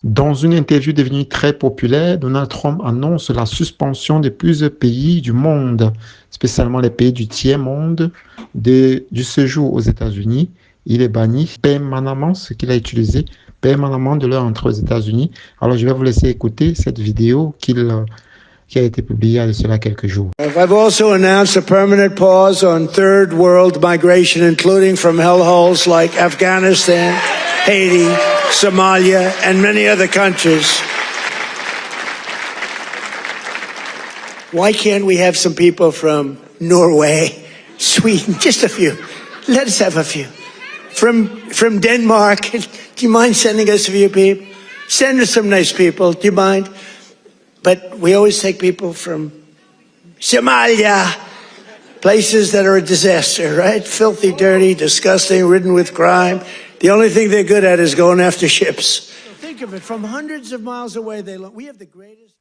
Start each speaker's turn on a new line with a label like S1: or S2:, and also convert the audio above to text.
S1: Dans une interview devenue très populaire, Donald Trump annonce la suspension de plusieurs pays du monde, spécialement les pays du tiers-monde, du séjour aux États-Unis. Il est banni permanemment, ce qu'il a utilisé, permanemment de leur entrée aux États-Unis. Alors, je vais vous laisser écouter cette vidéo qui a été publiée il y a cela quelques jours.
S2: I've also announced a permanent pause on third world migration, including from hellholes like Afghanistan, Haiti, Somalia, and many other countries. Why can't we have some people from Norway, Sweden, just a few? Let us have a few. From Denmark, do you mind sending us a few people? Send us some nice people, do you mind? But we always take people from Somalia, places that are a disaster, right? Filthy, dirty, disgusting, ridden with crime. The only thing they're good at is going after ships. Think of it, from hundreds of miles away, we have the greatest...